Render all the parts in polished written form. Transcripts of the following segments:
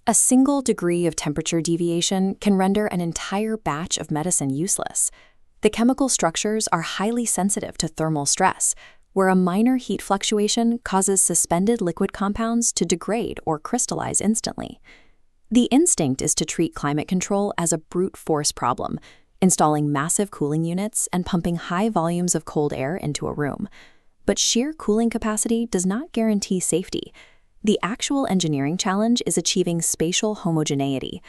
A single degree of temperature deviation can render an entire batch of medicine useless. The chemical structures are highly sensitive to thermal stress, where a minor heat fluctuation causes suspended liquid compounds to degrade or crystallize instantly. The instinct is to treat climate control as a brute force problem, installing massive cooling units and pumping high volumes of cold air into a room. But sheer cooling capacity does not guarantee safety. The actual engineering challenge is achieving spatial homogeneity.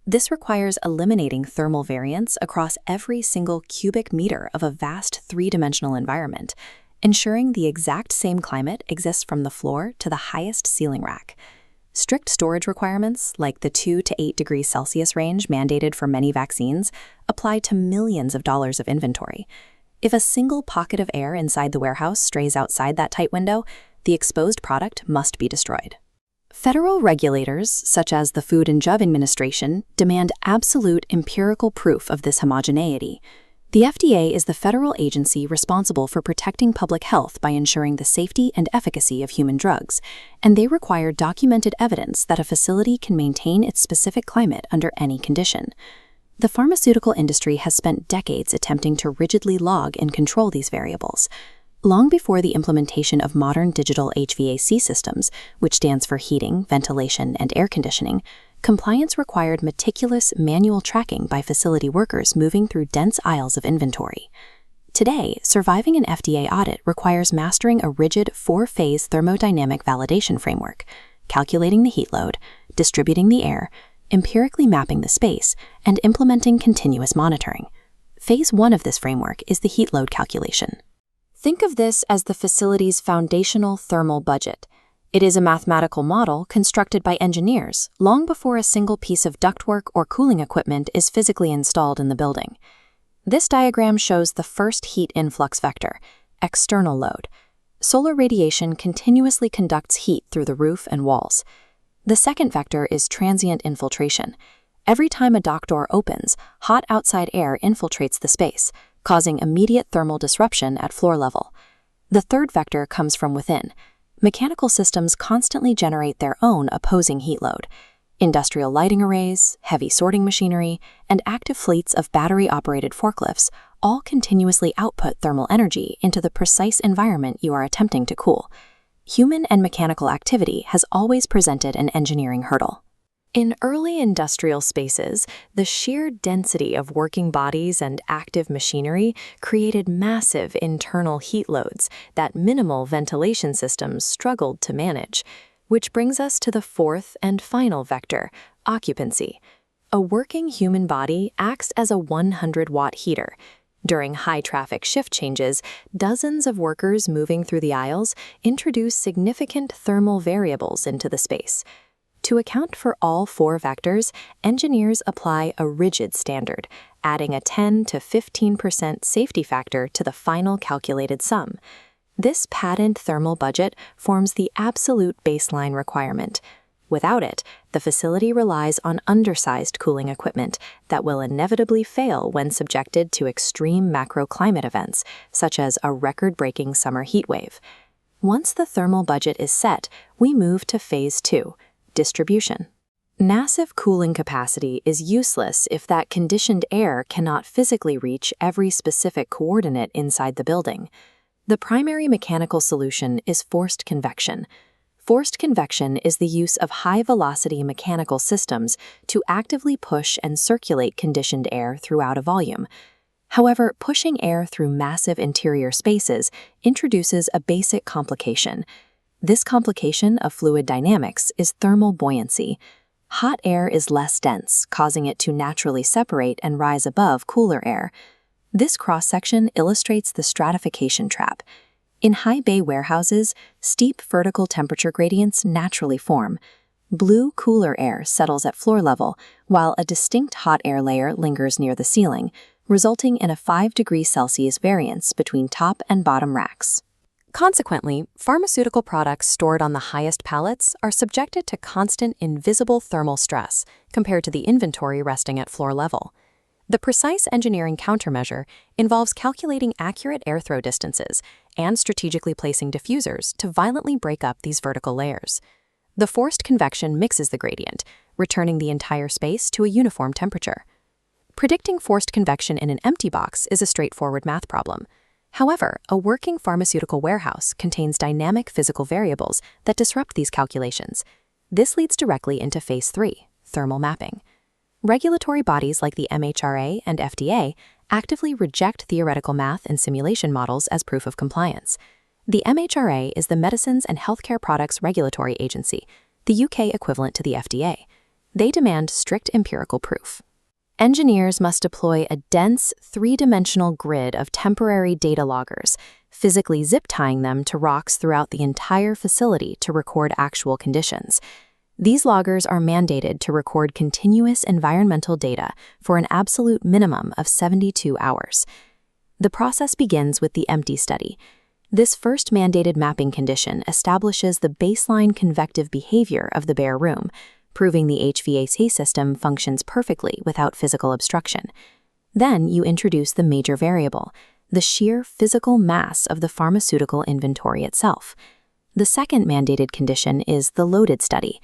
This requires eliminating thermal variance across every single cubic meter of a vast three-dimensional environment, ensuring the exact same climate exists from the floor to the highest ceiling rack. Strict storage requirements, like the 2 to 8 degrees Celsius range mandated for many vaccines, apply to millions of dollars of inventory. If a single pocket of air inside the warehouse strays outside that tight window, the exposed product must be destroyed. Federal regulators, such as the Food and Drug Administration, demand absolute empirical proof of this homogeneity. The FDA is the federal agency responsible for protecting public health by ensuring the safety and efficacy of human drugs, and they require documented evidence that a facility can maintain its specific climate under any condition. The pharmaceutical industry has spent decades attempting to rigidly log and control these variables. Long before the implementation of modern digital HVAC systems, which stands for heating, ventilation, and air conditioning, compliance required meticulous manual tracking by facility workers moving through dense aisles of inventory. Today, surviving an FDA audit requires mastering a rigid 4-phase thermodynamic validation framework, calculating the heat load, distributing the air, empirically mapping the space, and implementing continuous monitoring. Phase 1 of this framework is the heat load calculation. Think of this as the facility's foundational thermal budget. It is a mathematical model constructed by engineers long before a single piece of ductwork or cooling equipment is physically installed in the building. This diagram shows the first heat influx vector, external load. Solar radiation continuously conducts heat through the roof and walls. The second vector is transient infiltration. Every time a dock door opens, hot outside air infiltrates the space, causing immediate thermal disruption at floor level. The third vector comes from within. Mechanical systems constantly generate their own opposing heat load. Industrial lighting arrays, heavy sorting machinery, and active fleets of battery-operated forklifts all continuously output thermal energy into the precise environment you are attempting to cool. Human and mechanical activity has always presented an engineering hurdle. In early industrial spaces, the sheer density of working bodies and active machinery created massive internal heat loads that minimal ventilation systems struggled to manage, which brings us to the fourth and final vector, occupancy. A working human body acts as a 100-watt heater. During high-traffic shift changes, dozens of workers moving through the aisles introduce significant thermal variables into the space. To account for all 4 vectors, engineers apply a rigid standard, adding a 10 to 15% safety factor to the final calculated sum. This patent thermal budget forms the absolute baseline requirement. Without it, the facility relies on undersized cooling equipment that will inevitably fail when subjected to extreme macroclimate events, such as a record-breaking summer heat wave. Once the thermal budget is set, we move to Phase 2. Distribution. Massive cooling capacity is useless if that conditioned air cannot physically reach every specific coordinate inside the building. The primary mechanical solution is forced convection. Forced convection is the use of high-velocity mechanical systems to actively push and circulate conditioned air throughout a volume. However, pushing air through massive interior spaces introduces a basic complication. This complication of fluid dynamics is thermal buoyancy. Hot air is less dense, causing it to naturally separate and rise above cooler air. This cross-section illustrates the stratification trap. In high bay warehouses, steep vertical temperature gradients naturally form. Blue, cooler air settles at floor level, while a distinct hot air layer lingers near the ceiling, resulting in a 5 degrees Celsius variance between top and bottom racks. Consequently, pharmaceutical products stored on the highest pallets are subjected to constant invisible thermal stress compared to the inventory resting at floor level. The precise engineering countermeasure involves calculating accurate airthrow distances and strategically placing diffusers to violently break up these vertical layers. The forced convection mixes the gradient, returning the entire space to a uniform temperature. Predicting forced convection in an empty box is a straightforward math problem. However, a working pharmaceutical warehouse contains dynamic physical variables that disrupt these calculations. This leads directly into Phase 3, thermal mapping. Regulatory bodies like the MHRA and FDA actively reject theoretical math and simulation models as proof of compliance. The MHRA is the Medicines and Healthcare Products Regulatory Agency, the UK equivalent to the FDA. They demand strict empirical proof. Engineers must deploy a dense, three-dimensional grid of temporary data loggers, physically zip-tying them to rocks throughout the entire facility to record actual conditions. These loggers are mandated to record continuous environmental data for an absolute minimum of 72 hours. The process begins with the empty study. This first mandated mapping condition establishes the baseline convective behavior of the bare room, proving the HVAC system functions perfectly without physical obstruction. Then you introduce the major variable, the sheer physical mass of the pharmaceutical inventory itself. The second mandated condition is the loaded study.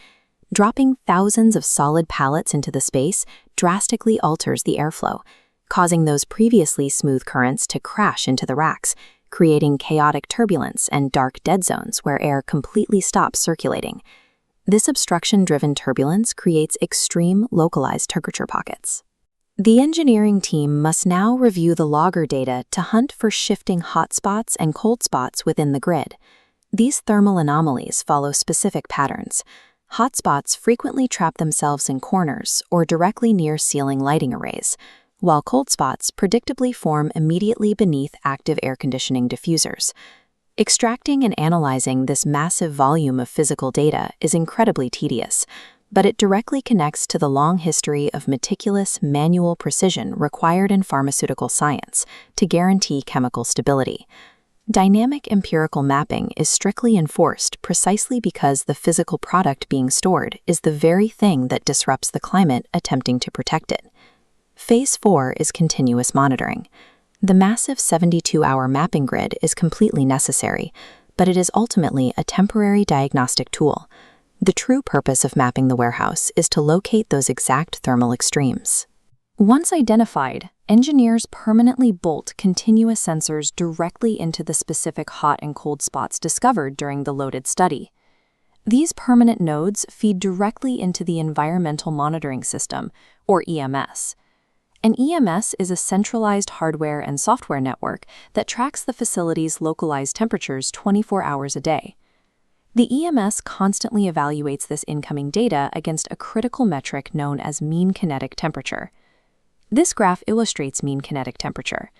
Dropping thousands of solid pallets into the space drastically alters the airflow, causing those previously smooth currents to crash into the racks, creating chaotic turbulence and dark dead zones where air completely stops circulating. This obstruction-driven turbulence creates extreme localized temperature pockets. The engineering team must now review the logger data to hunt for shifting hot spots and cold spots within the grid. These thermal anomalies follow specific patterns. Hot spots frequently trap themselves in corners or directly near ceiling lighting arrays, while cold spots predictably form immediately beneath active air conditioning diffusers. Extracting and analyzing this massive volume of physical data is incredibly tedious, but it directly connects to the long history of meticulous manual precision required in pharmaceutical science to guarantee chemical stability. Dynamic empirical mapping is strictly enforced precisely because the physical product being stored is the very thing that disrupts the climate attempting to protect it. Phase 4 is continuous monitoring. The massive 72-hour mapping grid is completely necessary, but it is ultimately a temporary diagnostic tool. The true purpose of mapping the warehouse is to locate those exact thermal extremes. Once identified, engineers permanently bolt continuous sensors directly into the specific hot and cold spots discovered during the loaded study. These permanent nodes feed directly into the Environmental Monitoring System, or EMS. An EMS is a centralized hardware and software network that tracks the facility's localized temperatures 24 hours a day. The EMS constantly evaluates this incoming data against a critical metric known as mean kinetic temperature. This graph illustrates mean kinetic temperature.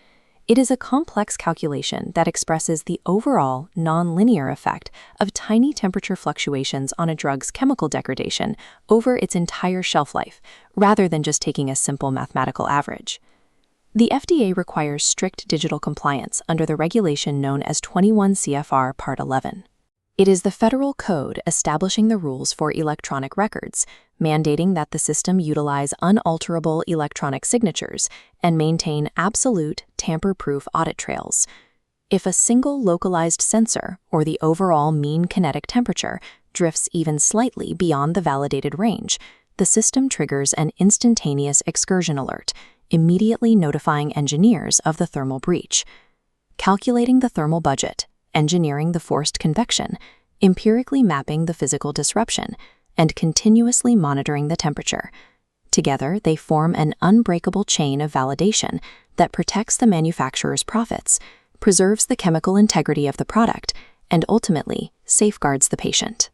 It is a complex calculation that expresses the overall nonlinear effect of tiny temperature fluctuations on a drug's chemical degradation over its entire shelf life, rather than just taking a simple mathematical average. The FDA requires strict digital compliance under the regulation known as 21 CFR Part 11. It is the federal code establishing the rules for electronic records, mandating that the system utilize unalterable electronic signatures and maintain absolute, tamper-proof audit trails. If a single localized sensor, or the overall mean kinetic temperature, drifts even slightly beyond the validated range, the system triggers an instantaneous excursion alert, immediately notifying engineers of the thermal breach. Calculating the thermal budget, engineering the forced convection, empirically mapping the physical disruption, and continuously monitoring the temperature. Together, they form an unbreakable chain of validation that protects the manufacturer's profits, preserves the chemical integrity of the product, and ultimately safeguards the patient.